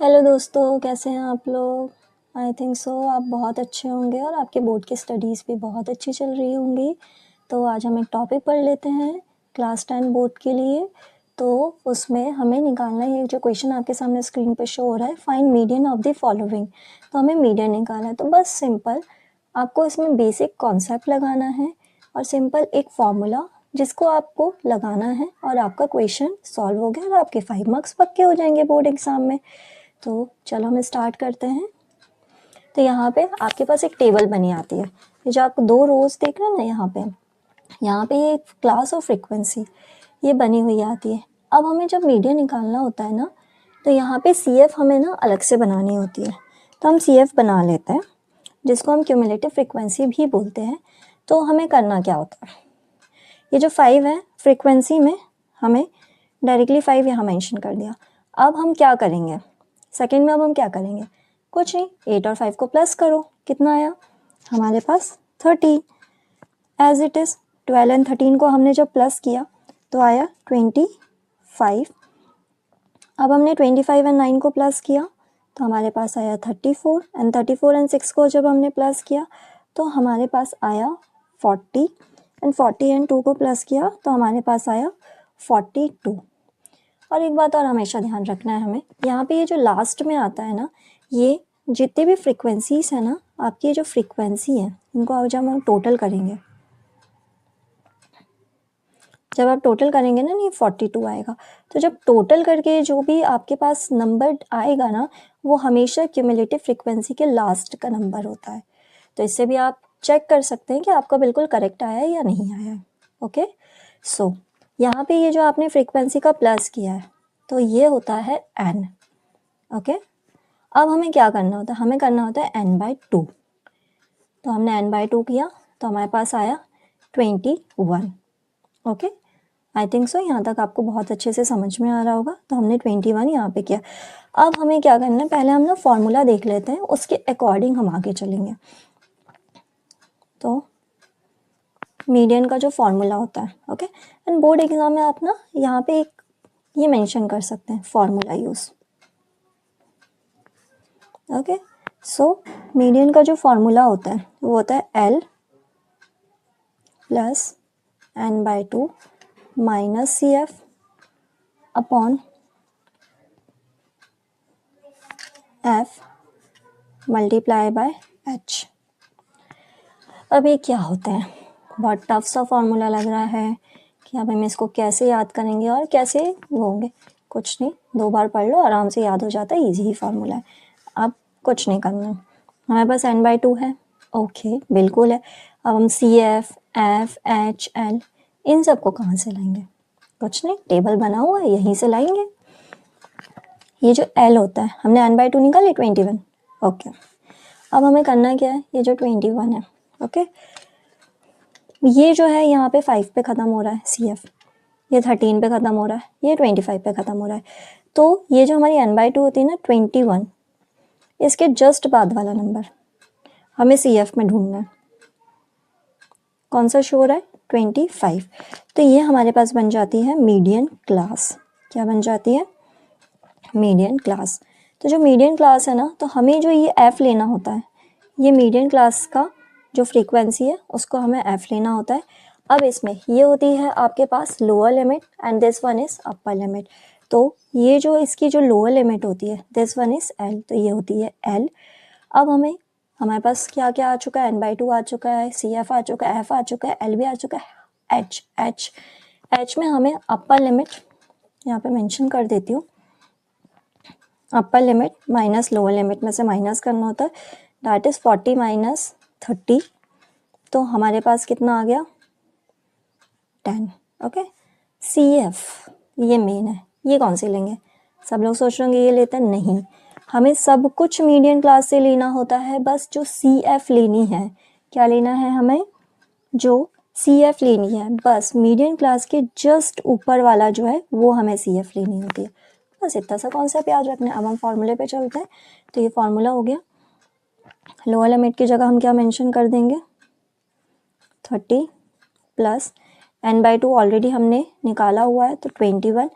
Hello दोस्तों, कैसे हैं आप लोग। आई थिंक सो आप बहुत अच्छे होंगे और आपके बोर्ड की स्टडीज़ भी बहुत अच्छी चल रही होंगी। तो आज हम एक टॉपिक पढ़ लेते हैं क्लास 10 बोर्ड के लिए। तो उसमें हमें निकालना है, ये जो क्वेश्चन आपके सामने स्क्रीन पे शो हो रहा है, find median of the following. तो हमें मीडियन निकालना है। तो बस सिंपल आपको इसमें बेसिक कॉन्सेप्ट लगाना है और सिंपल एक फॉर्मूला जिसको आपको लगाना है और आपका क्वेश्चन सॉल्व हो गया और आपके 5 मार्क्स पक्के हो जाएंगे बोर्ड एग्जाम में। तो चलो हम स्टार्ट करते हैं। तो यहाँ पे आपके पास एक टेबल बनी आती है, ये जो आपको 2 रोज देख रहे हैं ना, यहाँ पे ये क्लास और फ्रीक्वेंसी ये बनी हुई आती है। अब हमें जब मीडियन निकालना होता है ना, तो यहाँ पे CF हमें ना अलग से बनानी होती है। तो हम CF बना लेते हैं, जिसको हम क्यूमुलेटिव फ्रीक्वेंसी भी बोलते हैं। तो हमें करना क्या होता है, ये जो 5 है फ्रीक्वेंसी में हमें डायरेक्टली 5 यहाँ मेंशन कर दिया। अब हम क्या करेंगे सेकंड में, अब हम क्या करेंगे, कुछ नहीं, 8 और 5 को प्लस करो, कितना आया हमारे पास 30 एज इट इज़। 12 एंड 13 को हमने जब प्लस किया तो आया 25। अब हमने 25 एंड 9 को प्लस किया तो हमारे पास आया 34 एंड 34 एंड 6 को जब हमने प्लस किया तो हमारे पास आया 40 एंड 40 एंड 2 को प्लस किया तो हमारे पास आया 42। और एक बात और हमेशा ध्यान रखना है हमें, यहाँ पे ये जो लास्ट में आता है ना, ये जितने भी फ्रीक्वेंसीज है ना, आपकी ये जो फ्रीक्वेंसी है इनको अब जब हम टोटल करेंगे, जब आप टोटल करेंगे ना, ये 42 आएगा। तो जब टोटल करके जो भी आपके पास नंबर आएगा ना, वो हमेशा क्यूमुलेटिव फ्रीक्वेंसी के लास्ट का नंबर होता है। तो इससे भी आप चेक कर सकते हैं कि आपका बिल्कुल करेक्ट आया है या नहीं आया है। ओके, सो यहाँ पे ये जो आपने फ्रीक्वेंसी का प्लस किया है तो ये होता है n। ओके, अब हमें क्या करना होता है, हमें करना होता है n/2। तो हमने n/2 किया तो हमारे पास आया 21। ओके, आई थिंक सो यहाँ तक आपको बहुत अच्छे से समझ में आ रहा होगा। तो हमने 21 यहाँ पे किया। अब हमें क्या करना है, पहले हम ना फॉर्मूला देख लेते हैं, उसके अकॉर्डिंग हम आगे चलेंगे। तो मीडियन का जो फॉर्मूला होता है, ओके, एंड बोर्ड एग्जाम में आप ना यहाँ पे एक ये मेंशन कर सकते हैं formula use. Okay, so median का जो फॉर्मूला होता है वो होता है L plus n/2 minus CF upon F multiply by H। अब ये क्या होता है, बहुत टफ सा फॉर्मूला लग रहा है कि अब हम इसको कैसे याद करेंगे और कैसे वो होंगे। कुछ नहीं, 2 बार पढ़ लो, आराम से याद हो जाता है, इजी ही फॉर्मूला है। अब कुछ नहीं करना, हमारे पास n/2 है, ओके बिल्कुल है। अब हम CF F H L इन सबको कहाँ से लाएंगे, कुछ नहीं, टेबल बना हुआ है यहीं से लाएंगे। ये जो L होता है, हमने n/2 निकाली 21। ओके, अब हमें करना क्या है, ये जो 21 है, ओके, ये जो है यहाँ पे 5 पे ख़त्म हो रहा है CF, ये 13 पे ख़त्म हो रहा है, ये 25 पे ख़त्म हो रहा है। तो ये जो हमारी n/2 होती है ना 21, इसके जस्ट बाद वाला नंबर हमें CF में ढूंढना है। कौन सा शो हो रहा है, 25। तो ये हमारे पास बन जाती है मीडियन क्लास। क्या बन जाती है, मीडियन क्लास। तो जो मीडियन क्लास है ना, तो हमें जो ये F लेना होता है, ये मीडियन क्लास का जो फ्रीक्वेंसी है उसको हमें F लेना होता है। अब इसमें ये होती है आपके पास lower limit and this one is upper limit. तो ये जो इसकी जो लोअर लिमिट होती है, दिस वन इज L, तो ये होती है L। अब हमारे पास क्या क्या आ चुका है, n/2 आ चुका है, CF आ चुका है, F आ चुका है, L भी आ चुका है, H में हमें अपर लिमिट यहाँ पे मेंशन कर देती हूँ, upper limit minus lower limit में से माइनस करना होता है, दैट इज 40 माइनस 30। तो हमारे पास कितना आ गया, 10। ओके, CF ये मेन है, ये कौन सी लेंगे, सब लोग सोच रहे होंगे ये लेते हैं, नहीं, हमें सब कुछ मीडियन क्लास से लेना होता है, बस जो CF लेनी है, क्या लेना है हमें, जो CF लेनी है, बस मीडियन क्लास के जस्ट ऊपर वाला जो है वो हमें CF लेनी होती है। बस इतना सा कॉन्सेप्ट याद रखना है। अब हम फॉर्मूले पे चलते हैं। तो ये फॉर्मूला हो गया, लोअर लिमिट की जगह हम क्या मेंशन कर देंगे, 30 प्लस n/2 ऑलरेडी हमने निकाला हुआ है तो 21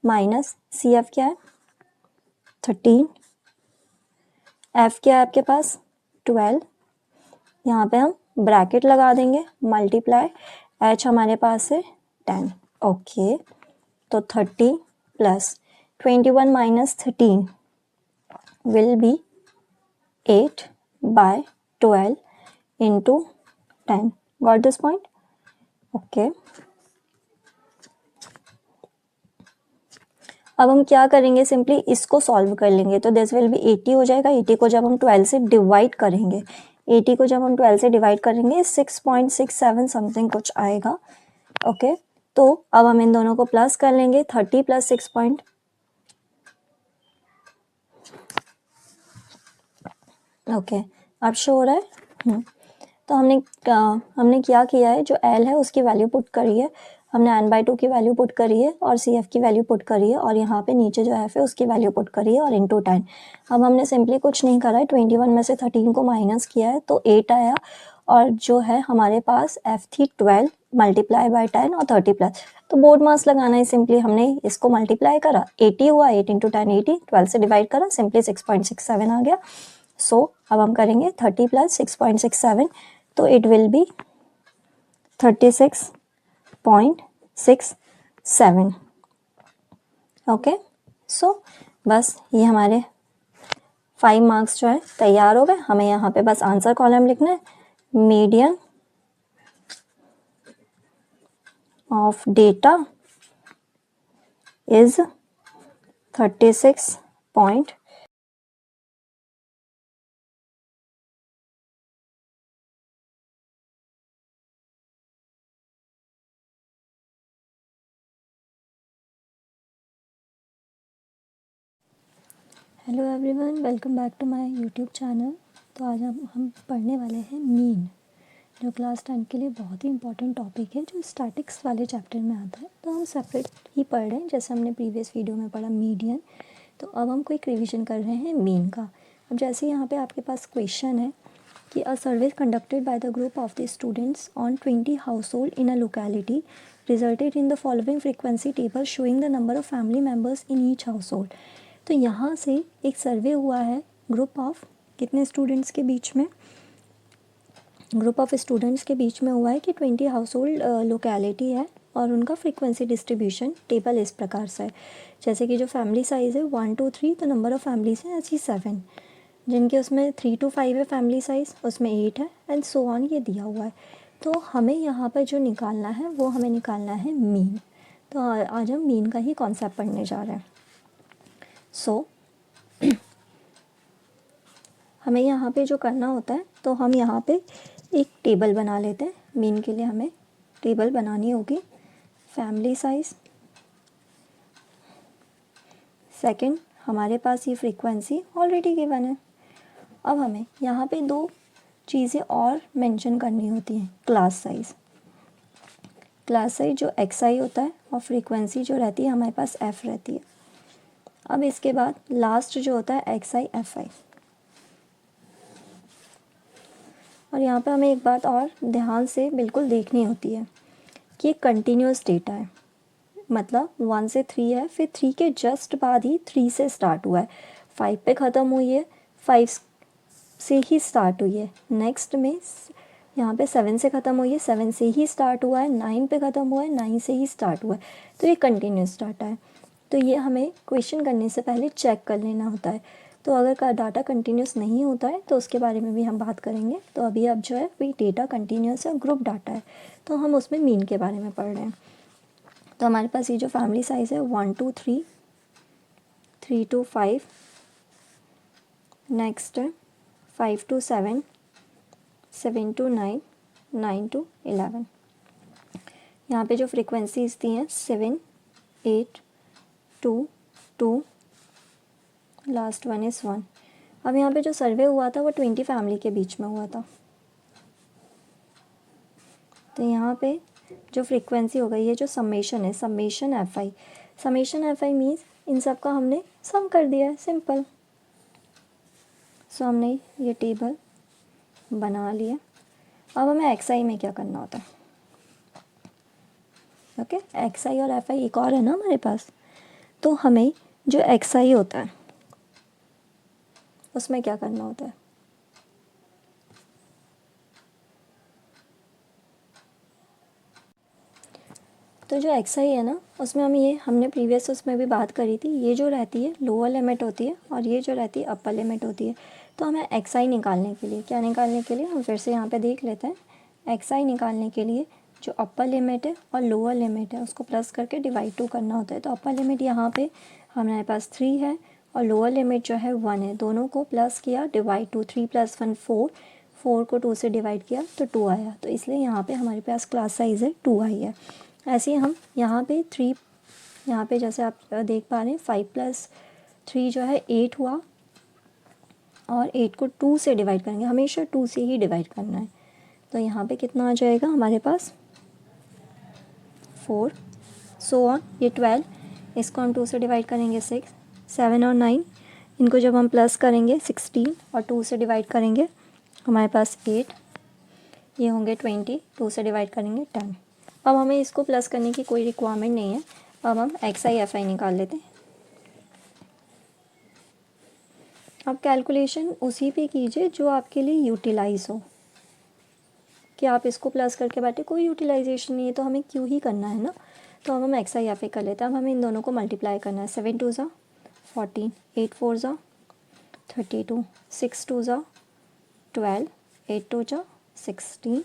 माइनस CF क्या है 13 एफ क्या है आपके पास 12, यहाँ पे हम ब्रैकेट लगा देंगे, मल्टीप्लाई एच हमारे पास है 10। ओके, तो 30 plus 21 minus 13 will be 8 by 12 into 10. Got this point? Okay. अब हम क्या करेंगे, सिंपली इसको सॉल्व कर लेंगे। तो दिस विल बी 80 हो जाएगा। 80 को जब हम 12 से डिवाइड करेंगे, 80 को जब हम 12 से डिवाइड करेंगे 6.67 समथिंग कुछ आएगा। ओके, तो अब हम इन दोनों को प्लस कर लेंगे। 30 प्लस 6 पॉइंट, ओके अब शो हो रहा है। तो हमने क्या किया है, जो एल है उसकी वैल्यू पुट करी है, हमने n/2 की वैल्यू पुट करी है और सी एफ की वैल्यू पुट करी है, और यहाँ पे नीचे जो एफ है उसकी वैल्यू पुट करी है और इंटू 10। अब हमने सिंपली कुछ नहीं करा है, 21 में से 13 को माइनस किया है तो 8 आया, और जो है हमारे पास एफ थी 12 मल्टीप्लाई बाय 10 और 30 प्लस। तो बोर्ड मास लगाना है, सिंपली हमने इसको मल्टीप्लाई करा, 80 हुआ, 8 इंटू 10 80, 12 से डिवाइड करा, सिंपली 6.67 आ गया। सो अब हम करेंगे 30 प्लस 6.67, तो इट विल बी 36.67। ओके, सो बस ये हमारे 5 मार्क्स जो है तैयार हो गए। हमें यहाँ पे बस आंसर कॉलम लिखना है, median of data is 36 point. Hello everyone, welcome back to my YouTube channel. तो आज हम पढ़ने वाले हैं मीन, जो क्लास 10 के लिए बहुत ही इंपॉर्टेंट टॉपिक है, जो स्टैटिक्स वाले चैप्टर में आता है। तो हम सेपरेट ही पढ़ रहे हैं, जैसे हमने प्रीवियस वीडियो में पढ़ा मीडियन। तो अब हम क्विक रिवीजन कर रहे हैं मीन का। अब जैसे यहाँ पे आपके पास क्वेश्चन है कि a survey conducted by the group of the students on 20 household in a locality resulted in the following frequency table showing the number of family members in each household. तो यहाँ से एक सर्वे हुआ है group of कितने students के बीच में, group of students के बीच में हुआ है कि 20 हाउस होल्ड लोकेलिटी है, और उनका फ्रीक्वेंसी डिस्ट्रीब्यूशन टेबल इस प्रकार से है। जैसे कि जो फैमिली साइज़ है 1 to 3, तो नंबर ऑफ़ फैमिलीज हैं ऐसी 7, जिनके उसमें 3 to 5 है फैमिली साइज़, उसमें 8 है, एंड सो ऑन ये दिया हुआ है। तो हमें यहाँ पर जो निकालना है वो हमें निकालना है मीन। तो आज हम मीन का ही कॉन्सेप्ट पढ़ने जा रहे हैं। सो हमें यहाँ पे जो करना होता है, तो हम यहाँ पे एक टेबल बना लेते हैं। मीन के लिए हमें टेबल बनानी होगी, फैमिली साइज़, सेकंड हमारे पास ये फ्रीक्वेंसी ऑलरेडी गिवन है। अब हमें यहाँ पे दो चीज़ें और मेंशन करनी होती हैं, क्लास साइज़, क्लास साइज जो XI होता है, और फ्रीक्वेंसी जो रहती है हमारे पास F रहती है। अब इसके बाद लास्ट जो होता है XI FI। और यहाँ पे हमें एक बात और ध्यान से बिल्कुल देखनी होती है कि कंटिन्यूस डेटा है, मतलब 1 से 3 है, फिर 3 के जस्ट बाद ही 3 से स्टार्ट हुआ है, 5 पे ख़त्म हुई है, 5 से ही स्टार्ट हुई है, नेक्स्ट में यहाँ पे 7 से ख़त्म हुई है, 7 से ही स्टार्ट हुआ है, 9 पे ख़त्म हुआ है, 9 से ही स्टार्ट हुआ है। तो ये कंटिन्यूस डाटा है। तो ये हमें क्वेश्चन करने से पहले चेक कर लेना होता है। तो अगर डाटा कंटिन्यूस नहीं होता है तो उसके बारे में भी हम बात करेंगे। तो अभी अब जो है वही डेटा कंटिन्यूस है, ग्रुप डाटा है, तो हम उसमें मीन के बारे में पढ़ रहे हैं। तो हमारे पास ये जो फैमिली साइज़ है 1 to 3, 3 to 5, नेक्स्ट है 5 to 7, 7 to 9, 9 to 11। यहाँ पे जो फ्रीक्वेंसीज दी हैं 7, 8, 2, 2, लास्ट वन इज़ 1। अब यहाँ पे जो सर्वे हुआ था वो 20 फैमिली के बीच में हुआ था। तो यहाँ पे जो फ्रीक्वेंसी हो गई है, जो समेशन है, summation FI, summation FI means in सब का हमने सम कर दिया है, सिंपल। सो हमने ये टेबल बना लिया। अब हमें XI में क्या करना होता है, ओके XI और FI एक और है ना हमारे पास। तो हमें जो XI होता है उसमें क्या करना होता है। तो जो एक्सआई है ना, उसमें हमने प्रीवियस उसमें भी बात करी थी, ये जो रहती है लोअर लिमिट होती है और ये जो रहती है अपर लिमिट होती है। तो हमें एक्सआई निकालने के लिए, क्या निकालने के लिए, हम फिर से यहाँ पे देख लेते हैं। एक्सआई निकालने के लिए जो अपर लिमिट है और लोअर लिमिट है उसको प्लस करके डिवाइड 2 करना होता है। तो अपर लिमिट यहाँ पे हमारे पास 3 है और लोअर लिमिट जो है 1 है, दोनों को प्लस किया, डिवाइड 2, 3 + 1 4, 4 को 2 से डिवाइड किया तो 2 आया। तो इसलिए यहाँ पे हमारे पास क्लास साइज़ है 2 आई है। ऐसे ही हम यहाँ पे 3, यहाँ पे जैसे आप देख पा रहे हैं 5 + 3 जो है 8 हुआ और 8 को 2 से डिवाइड करेंगे, हमेशा 2 से ही डिवाइड करना है। तो यहाँ पे कितना आ जाएगा हमारे पास 4, सो ऑन, ये 12, इसको हम 2 से डिवाइड करेंगे 6, 7 और 9, इनको जब हम प्लस करेंगे 16 और 2 से डिवाइड करेंगे हमारे पास 8, ये होंगे 20, 2 से डिवाइड करेंगे 10। अब हमें इसको प्लस करने की कोई रिक्वायरमेंट नहीं है, अब हम एक्सआई एफआई निकाल लेते हैं। अब कैलकुलेशन उसी पे कीजिए जो आपके लिए यूटिलाइज हो, कि आप इसको प्लस करके बैठे, कोई यूटिलाइजेशन नहीं है तो हमें क्यों ही करना है ना। तो अब हम एक्सआई एफआई कर लेते हैं। अब हमें इन दोनों को मल्टीप्लाई करना है। 7 2 ज़ा 14, 8 4 ज़ा 32, 6 2 ज़ा 12, 8 2 ज़ा 16,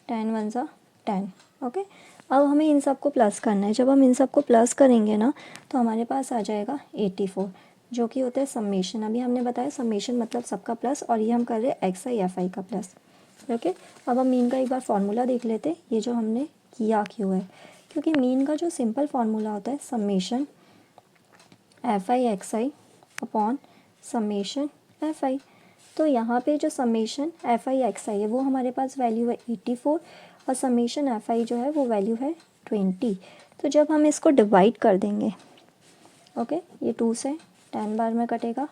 10 1 ज़ा 10। ओके, अब हमें इन सब को प्लस करना है। जब हम इन सब को प्लस करेंगे ना तो हमारे पास आ जाएगा 84, जो कि होता है सम्मेशन। अभी हमने बताया सम्मेशन मतलब सबका प्लस, और ये हम कर रहे हैं एक्सआई एफआई का प्लस। ओके, अब हम मीन का एक बार फार्मूला देख लेते हैं, ये जो हमने किया क्यों है, क्योंकि मीन का जो सिंपल फार्मूला होता है सम्मेशन एफआई एक्सआई अपॉन सम्मेशन एफआई। तो यहाँ पे जो सम्मेशन एफआई एक्सआई है वो हमारे पास वैल्यू है 84 और सम्मेशन एफआई जो है वो वैल्यू है 20। तो जब हम इसको डिवाइड कर देंगे, ओके, ये 2 से 10 बार में कटेगा,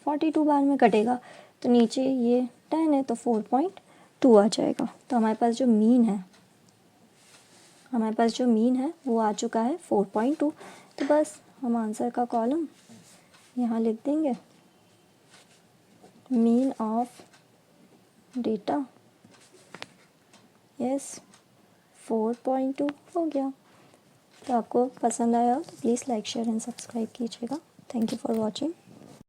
42 बार में कटेगा, तो नीचे ये 10 है तो 4.2 आ जाएगा। तो हमारे पास जो मीन है वो आ चुका है 4.2। तो बस हम आंसर का कॉलम यहाँ लिख देंगे, मीन ऑफ डेटा यस 4.2 हो गया। तो आपको पसंद आया हो तो please like share and subscribe कीजिएगा। Thank you for watching.